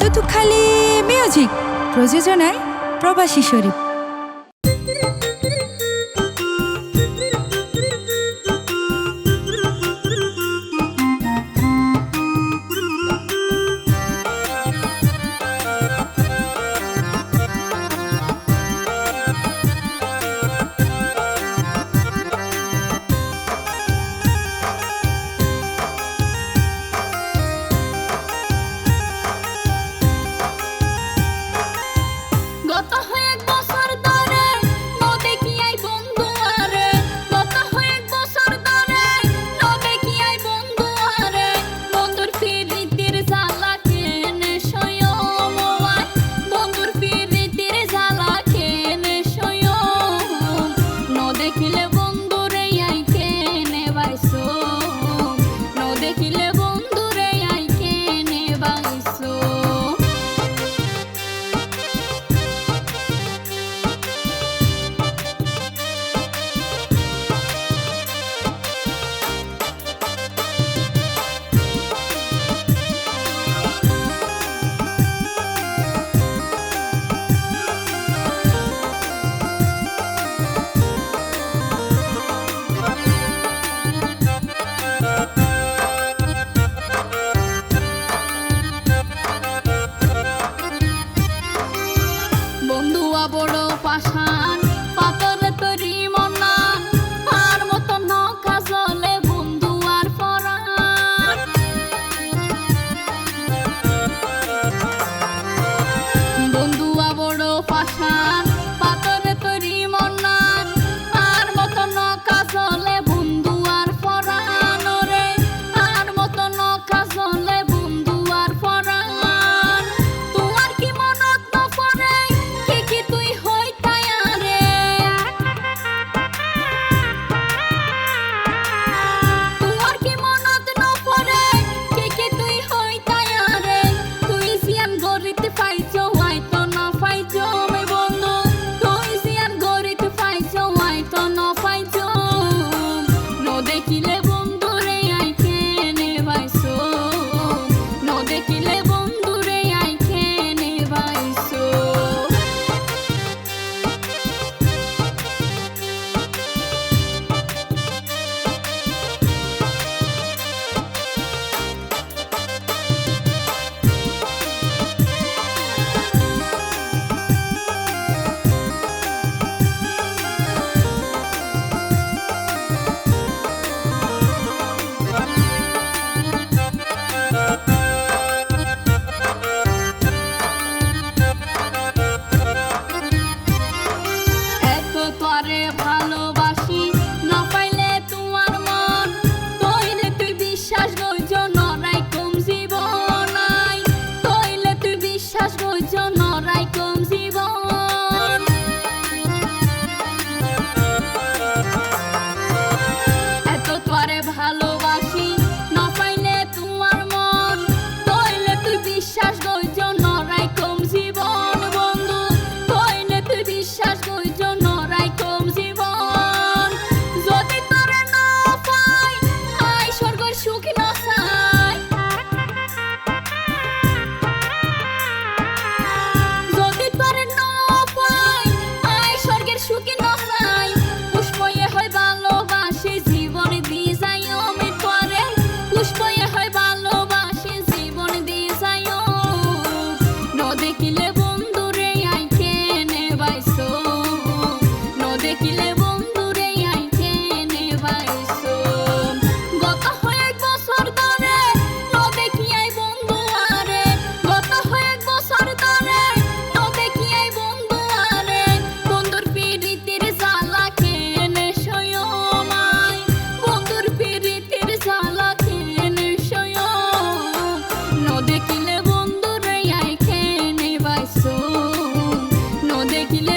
তুতুখালি music প্রযোজনায় প্রবাসী শরীফ। বড় পাষাণ পাতলে তৈরি মনা আর মতো নৌকা জলে বন্ধু আর পরাণ। বন্ধুয়া বড় পাষাণ পাতলে তৈরি মনা আর মতো নৌকা জলে বন্ধু আর পরাণ রে আর মতো নৌকা জলে বন্ধু আর পরাণ। তোমার কি মনত নপড়ে কি তুই হই তায়ারে তোমার কি মনত নপড়ে কি তুই হই তায়ারে তুই জিয়ান গরিতে পাইছো হয়তো না পাইছো মে বন্ধু তুই জিয়ান গরিতে পাইছো হয়তো না পাইছো নো দেখিলে বন্ধু রে আই কেনে বাইছো নো দেখিলে বন্ধু রে আই কেনে বাইছো। এত তোরে ভালোবাসি না পাইলে তোমার মন তইলে তুই বিশ্বাস গইছ নরাই কম জীবন নাই তইলে তুই বিশ্বাস গইছ নরাই কম জীবন। এত তোরে ভালোবাসি না পাইলে তোমার মন তইলে তুই বিশ্বাস গইছ নরাই কম জীবন বন্ধু তইলে তুই বিশ্বাস গইছ নরাই কম জীবন। যদি তোরে না পাই আই স্বর্গের সুখ না চাই যদি তোরে না পাই আই স্বর্গের সুখ না চাই পুষ্পয়ে হয় ভালোবাসি জীবন দি যাই আমি তোরে পুষ্পয়ে হয় ভালোবাসি জীবন দি যাই ন দেখিলে বন্ধু রে আই কেনে বাইছো ন দেখিলে বন্ধু রে আই কেনে বাইছো। গত হয়ে এক বছর ধরে ন দেখি আই বন্ধু আরে গত হয়ে এক বছর ধরে ন দেখি আই বন্ধু আরে বন্ধুর পিরিতির জ্বালা কেনে সয়মাই বন্ধুর পিরিতির জ্বালা কেনে সয় ন দেখিলে বন্ধু রে আই কেনে বাইছো ন দেখিলে